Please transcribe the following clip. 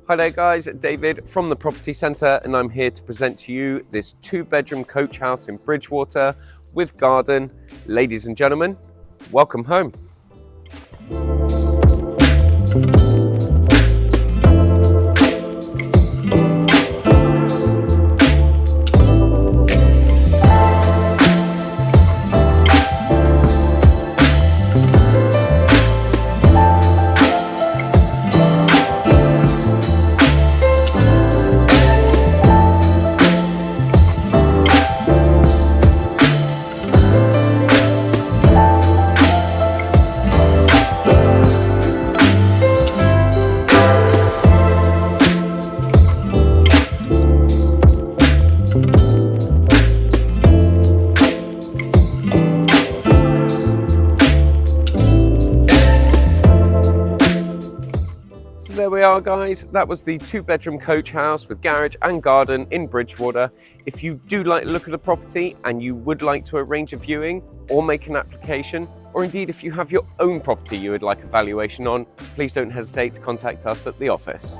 Hi there guys, David from the Property Centre, and I'm here to present to you this 2-bedroom coach house in Bridgwater with garden. Ladies and gentlemen, welcome home. So there we are guys, that was the 2-bedroom coach house with garage and garden in Bridgwater. If you do like the look of the property and you would like to arrange a viewing or make an application, or indeed if you have your own property you would like a valuation on, please don't hesitate to contact us at the office.